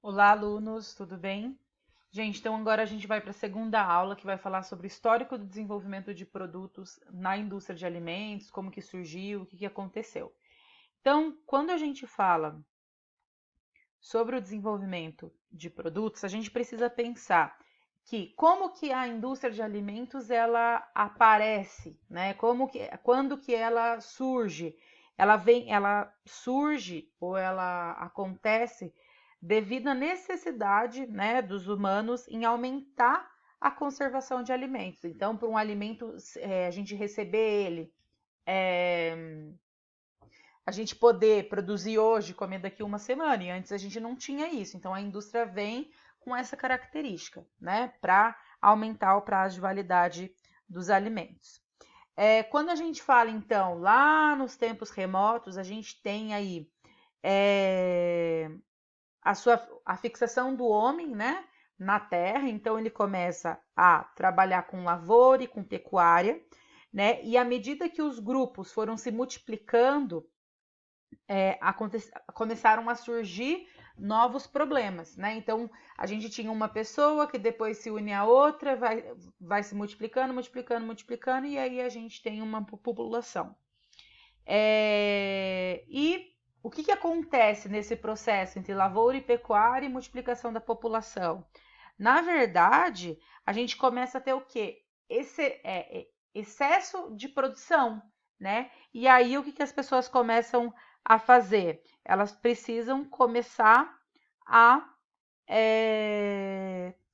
Olá, alunos, tudo bem? Gente, então agora a gente vai para a segunda aula que vai falar sobre o histórico do desenvolvimento de produtos na indústria de alimentos, como que surgiu, o que aconteceu. Então, quando a gente fala sobre o desenvolvimento de produtos, a gente precisa pensar que como que a indústria de alimentos ela aparece, né? Quando que ela surge? Ela surge ou ela acontece devido à necessidade, né, dos humanos em aumentar a conservação de alimentos. Então, para um alimento, a gente receber ele, a gente poder produzir hoje, comer daqui uma semana, e antes a gente não tinha isso. Então a indústria vem com essa característica, né, para aumentar o prazo de validade dos alimentos. Quando a gente fala, então, lá nos tempos remotos, a gente tem aí a fixação do homem, né, na terra. Então ele começa a trabalhar com lavoura e com pecuária, né, e à medida que os grupos foram se multiplicando, começaram a surgir novos problemas, né? Então a gente tinha uma pessoa que depois se une a outra, vai se multiplicando, multiplicando, multiplicando, e aí a gente tem uma população. E o que acontece nesse processo entre lavoura e pecuária e multiplicação da população? Na verdade, a gente começa a ter o quê? Excesso de produção, né? E aí o que as pessoas começam a fazer? Elas precisam começar a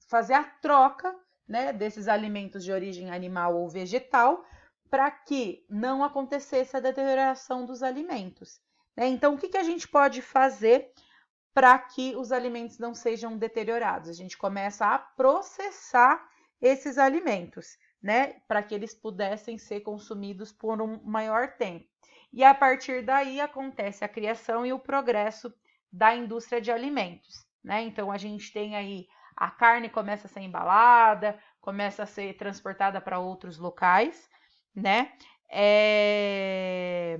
fazer a troca, né, desses alimentos de origem animal ou vegetal para que não acontecesse a deterioração dos alimentos, né? Então, o que a gente pode fazer para que os alimentos não sejam deteriorados? A gente começa a processar esses alimentos, né, para que eles pudessem ser consumidos por um maior tempo. E a partir daí acontece a criação e o progresso da indústria de alimentos, né? Então a gente tem aí a carne começa a ser embalada, começa a ser transportada para outros locais, né? É...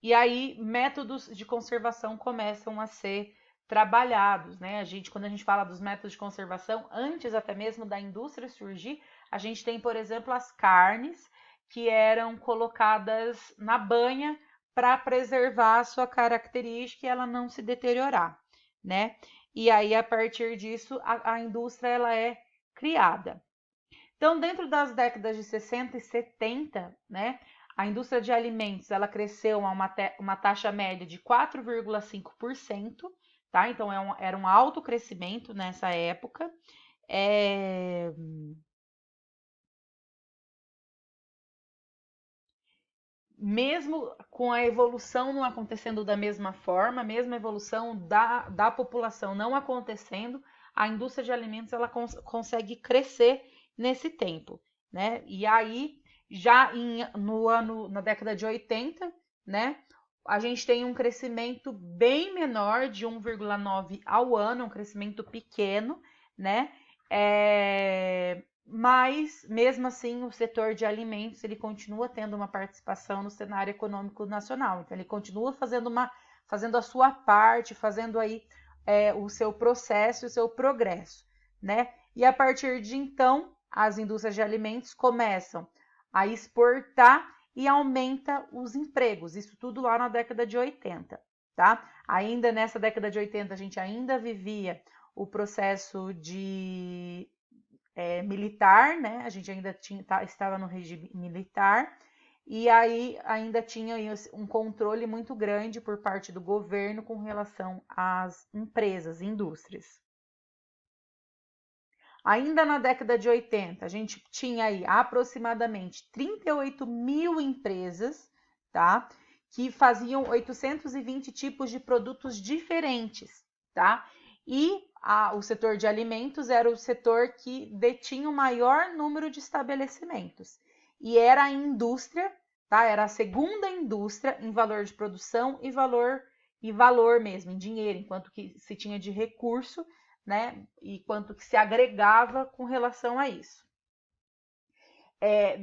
E aí métodos de conservação começam a ser trabalhados, né? Quando a gente fala dos métodos de conservação, antes até mesmo da indústria surgir, a gente tem, por exemplo, as carnes que eram colocadas na banha para preservar a sua característica e ela não se deteriorar, né? E aí, a partir disso, a indústria ela é criada. Então, dentro das décadas de 60 e 70, né, a indústria de alimentos ela cresceu a uma taxa média de 4,5%, tá? Então, era um alto crescimento nessa época. É... Mesmo com a evolução não acontecendo da mesma forma, mesmo a evolução da população não acontecendo, a indústria de alimentos ela consegue crescer nesse tempo, né? E aí, na década de 80, né, a gente tem um crescimento bem menor, de 1,9 ao ano, um crescimento pequeno, né? Mas, mesmo assim, o setor de alimentos ele continua tendo uma participação no cenário econômico nacional. Então, ele continua fazendo a sua parte, fazendo aí o seu processo, o seu progresso, né? E a partir de então, as indústrias de alimentos começam a exportar e aumenta os empregos. Isso tudo lá na década de 80, tá? Ainda nessa década de 80, a gente ainda vivia o processo de militar, né? A gente ainda estava no regime militar, e aí ainda tinha um controle muito grande por parte do governo com relação às empresas, indústrias. Ainda na década de 80, a gente tinha aí aproximadamente 38 mil empresas, tá? Que faziam 820 tipos de produtos diferentes, tá? E o setor de alimentos era o setor que detinha o maior número de estabelecimentos. E era a indústria, tá? Era a segunda indústria em valor de produção e valor mesmo, em dinheiro, enquanto que se tinha de recurso, né? E quanto que se agregava com relação a isso.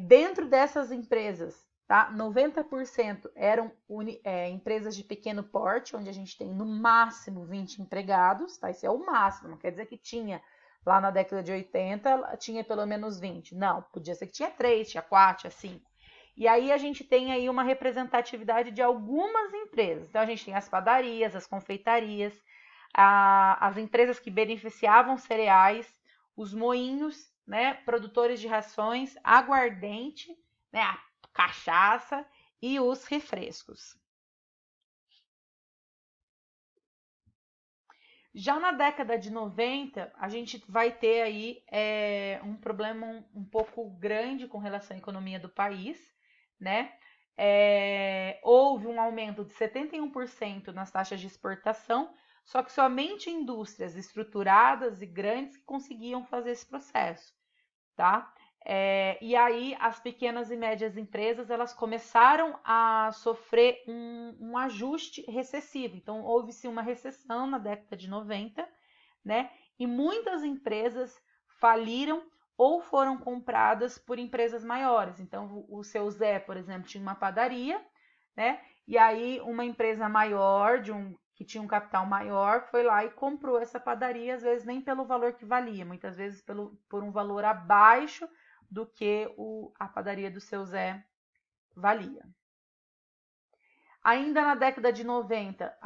Dentro dessas empresas, tá? 90% eram empresas de pequeno porte, onde a gente tem no máximo 20 empregados, tá? Esse é o máximo, não quer dizer que tinha lá na década de 80, tinha pelo menos 20. Não, podia ser que tinha 3, tinha 4, tinha 5. E aí a gente tem aí uma representatividade de algumas empresas. Então a gente tem as padarias, as confeitarias, as empresas que beneficiavam cereais, os moinhos, né, produtores de rações, aguardente, né, a cachaça e os refrescos. Já na década de 90, a gente vai ter aí um problema um pouco grande com relação à economia do país, né? Houve um aumento de 71% nas taxas de exportação, só que somente indústrias estruturadas e grandes que conseguiam fazer esse processo, tá? E aí as pequenas e médias empresas elas começaram a sofrer um ajuste recessivo. Então houve-se uma recessão na década de 90, né? E muitas empresas faliram ou foram compradas por empresas maiores. Então o seu Zé, por exemplo, tinha uma padaria, né? E aí uma empresa maior, que tinha um capital maior, foi lá e comprou essa padaria, às vezes nem pelo valor que valia, muitas vezes por um valor abaixo do que a padaria do seu Zé valia. Ainda na década de 90,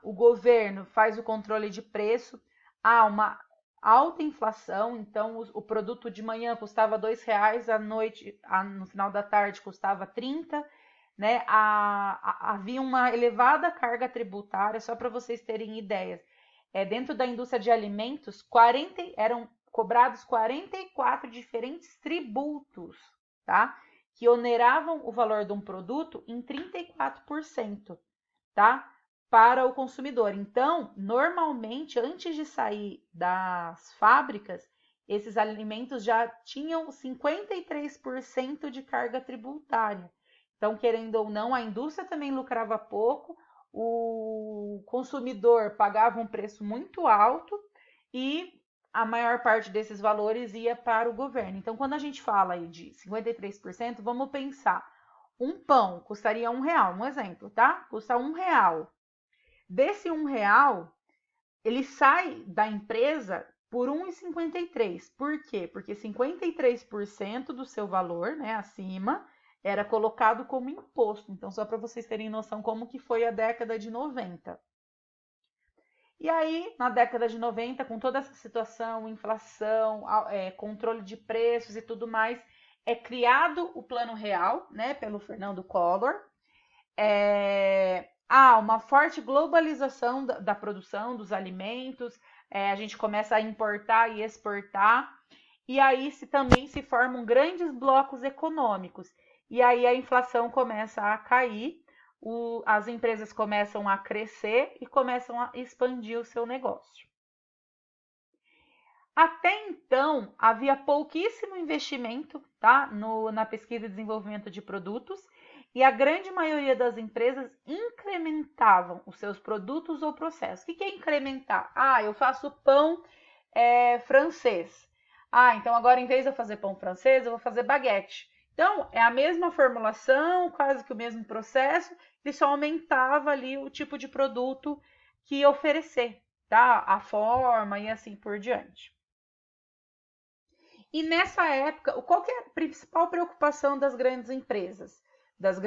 o governo faz o controle de preço, há uma alta inflação, então o produto de manhã custava R$2, à noite, no final da tarde custava 30, né? Havia uma elevada carga tributária, só para vocês terem ideias. Dentro da indústria de alimentos, eram cobrados 44 diferentes tributos, tá? Que oneravam o valor de um produto em 34%, tá? Para o consumidor. Então, normalmente, antes de sair das fábricas, esses alimentos já tinham 53% de carga tributária. Então, querendo ou não, a indústria também lucrava pouco, o consumidor pagava um preço muito alto e a maior parte desses valores ia para o governo. Então, quando a gente fala aí de 53%, vamos pensar, um pão custaria R$1, um exemplo, tá? Custa R$1. Desse R$1, ele sai da empresa por R$1,53. Por quê? Porque 53% do seu valor, né, acima, era colocado como imposto. Então, só para vocês terem noção como que foi a década de 90. E aí, na década de 90, com toda essa situação, inflação, controle de preços e tudo mais, é criado o Plano Real, né, pelo Fernando Collor. Há uma forte globalização da produção dos alimentos, a gente começa a importar e exportar, e aí também se formam grandes blocos econômicos. E aí a inflação começa a cair, as empresas começam a crescer e começam a expandir o seu negócio. Até então, havia pouquíssimo investimento, tá, na pesquisa e desenvolvimento de produtos, e a grande maioria das empresas incrementavam os seus produtos ou processos. O que é incrementar? Eu faço pão francês. Então agora em vez de eu fazer pão francês, eu vou fazer baguete. Então, é a mesma formulação, quase que o mesmo processo, ele só aumentava ali o tipo de produto que ia oferecer, tá? A forma e assim por diante. E nessa época, qual que é a principal preocupação das grandes empresas? Das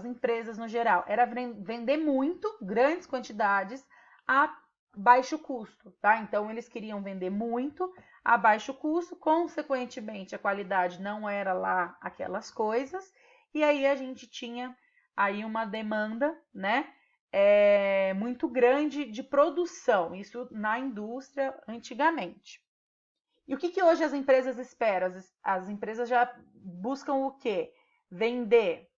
empresas no geral, era vender muito, grandes quantidades, a baixo custo, tá? Então, eles queriam vender muito a baixo custo, consequentemente, a qualidade não era lá aquelas coisas, e aí a gente tinha aí uma demanda, né, muito grande de produção, isso na indústria antigamente. E o que hoje as empresas esperam? As empresas já buscam o quê? Vender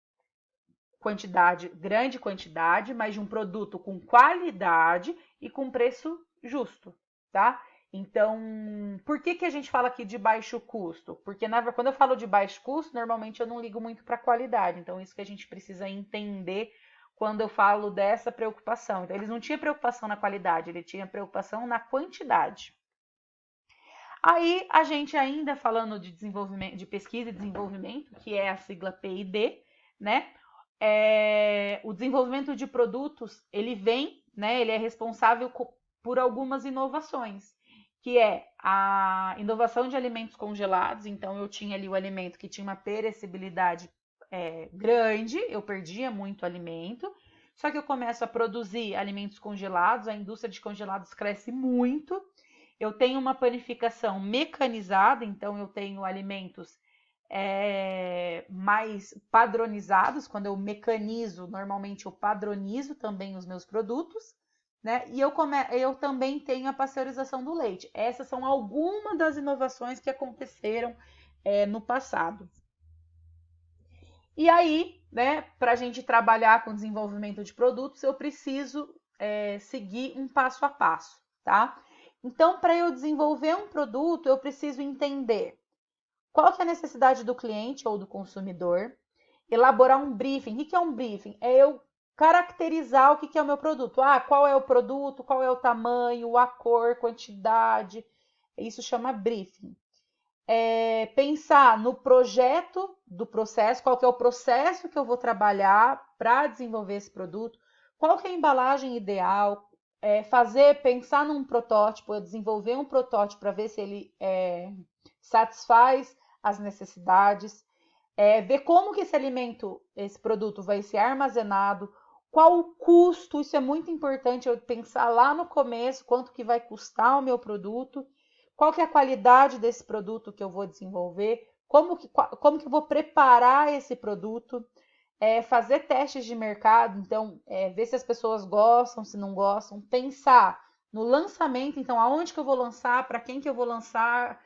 grande quantidade, mas de um produto com qualidade e com preço justo, tá? Então, por que a gente fala aqui de baixo custo? Porque quando eu falo de baixo custo, normalmente eu não ligo muito para a qualidade. Então, isso que a gente precisa entender quando eu falo dessa preocupação. Então, eles não tinham preocupação na qualidade, ele tinha preocupação na quantidade. Aí a gente ainda falando de desenvolvimento, de pesquisa e desenvolvimento, que é a sigla P&D, né? O desenvolvimento de produtos, ele vem, né? Ele é responsável por algumas inovações, que é a inovação de alimentos congelados. Então eu tinha ali o alimento que tinha uma perecibilidade grande, eu perdia muito alimento. Só que eu começo a produzir alimentos congelados, a indústria de congelados cresce muito. Eu tenho uma panificação mecanizada, então eu tenho alimentos mais padronizados. Quando eu mecanizo, normalmente eu padronizo também os meus produtos, né? E eu também tenho a pasteurização do leite. Essas são algumas das inovações que aconteceram no passado. E aí, né, para a gente trabalhar com desenvolvimento de produtos, eu preciso seguir um passo a passo, tá? Então, para eu desenvolver um produto, eu preciso entender qual que é a necessidade do cliente ou do consumidor, elaborar um briefing. O que é um briefing? É eu caracterizar o que é o meu produto. Qual é o produto, qual é o tamanho, a cor, quantidade. Isso chama briefing. Pensar no projeto do processo, qual que é o processo que eu vou trabalhar para desenvolver esse produto, qual que é a embalagem ideal, pensar num protótipo, eu desenvolver um protótipo para ver se ele satisfaz as necessidades, ver como que esse produto vai ser armazenado, qual o custo, isso é muito importante eu pensar lá no começo, quanto que vai custar o meu produto, qual que é a qualidade desse produto que eu vou desenvolver, como que eu vou preparar esse produto, fazer testes de mercado, então ver se as pessoas gostam, se não gostam, pensar no lançamento, então aonde que eu vou lançar, para quem que eu vou lançar,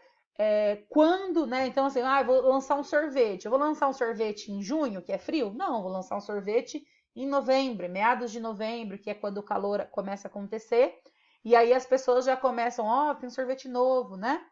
quando, né? Então assim, eu vou lançar um sorvete, eu vou lançar um sorvete em junho, que é frio? Não, eu vou lançar um sorvete em novembro, meados de novembro, que é quando o calor começa a acontecer, e aí as pessoas já começam, tem sorvete novo, né?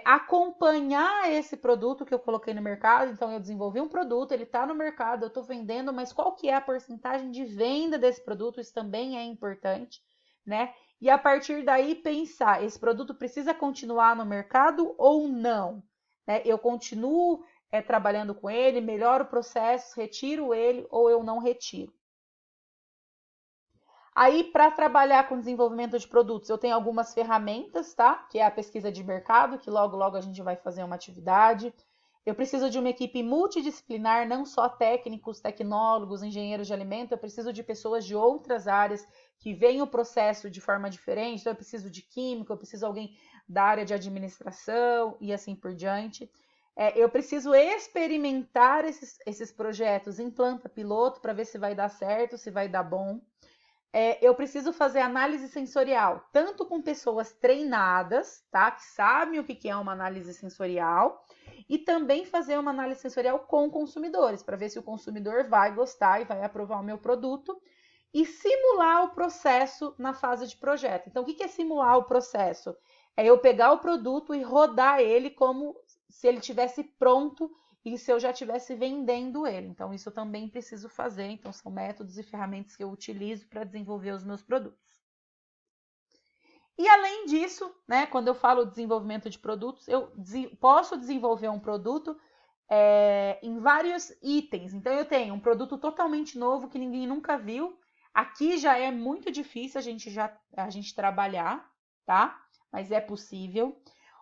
Acompanhar esse produto que eu coloquei no mercado. Então eu desenvolvi um produto, ele está no mercado, eu estou vendendo, mas qual que é a porcentagem de venda desse produto? Isso também é importante, né? E a partir daí pensar, esse produto precisa continuar no mercado ou não? Né? Eu continuo trabalhando com ele, melhoro o processo, retiro ele ou eu não retiro. Aí, para trabalhar com desenvolvimento de produtos, eu tenho algumas ferramentas, tá? Que é a pesquisa de mercado, que logo a gente vai fazer uma atividade. Eu preciso de uma equipe multidisciplinar, não só técnicos, tecnólogos, engenheiros de alimento, eu preciso de pessoas de outras áreas que veem o processo de forma diferente. Então, eu preciso de químico, eu preciso de alguém da área de administração e assim por diante. Eu preciso experimentar esses projetos em planta piloto para ver se vai dar certo, se vai dar bom. Eu preciso fazer análise sensorial, tanto com pessoas treinadas, tá? Que sabem o que é uma análise sensorial, e também fazer uma análise sensorial com consumidores, para ver se o consumidor vai gostar e vai aprovar o meu produto, e simular o processo na fase de projeto. Então, o que é simular o processo? É eu pegar o produto e rodar ele como se ele tivesse pronto e se eu já estivesse vendendo ele. Então, isso eu também preciso fazer. Então, são métodos e ferramentas que eu utilizo para desenvolver os meus produtos. E além disso, né, quando eu falo desenvolvimento de produtos, eu posso desenvolver um produto em vários itens. Então, eu tenho um produto totalmente novo que ninguém nunca viu. Aqui já é muito difícil a gente trabalhar, tá? Mas é possível.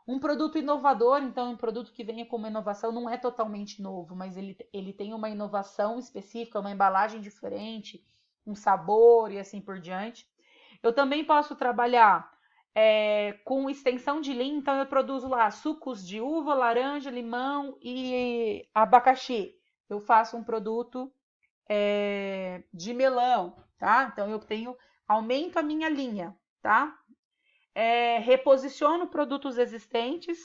Um produto inovador, então um produto que venha com uma inovação, não é totalmente novo, mas ele tem uma inovação específica, uma embalagem diferente, um sabor e assim por diante. Eu também posso trabalhar com extensão de linha, então eu produzo lá sucos de uva, laranja, limão e abacaxi. Eu faço um produto de melão, tá? Então eu aumento a minha linha, tá? Reposiciono produtos existentes.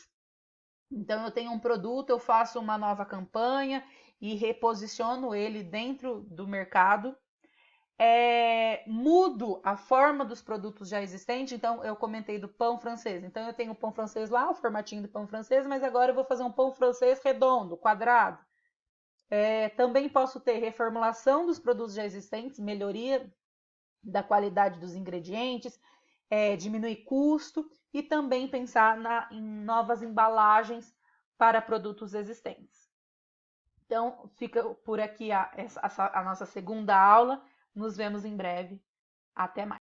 Então, eu tenho um produto, eu faço uma nova campanha e reposiciono ele dentro do mercado. Mudo a forma dos produtos já existentes. Então, eu comentei do pão francês. Então, eu tenho o pão francês lá, o formatinho do pão francês, mas agora eu vou fazer um pão francês redondo, quadrado. Também posso ter reformulação dos produtos já existentes, melhoria da qualidade dos ingredientes, diminuir custo. e também pensar em novas embalagens para produtos existentes. Então, fica por aqui a nossa segunda aula. Nos vemos em breve. Até mais.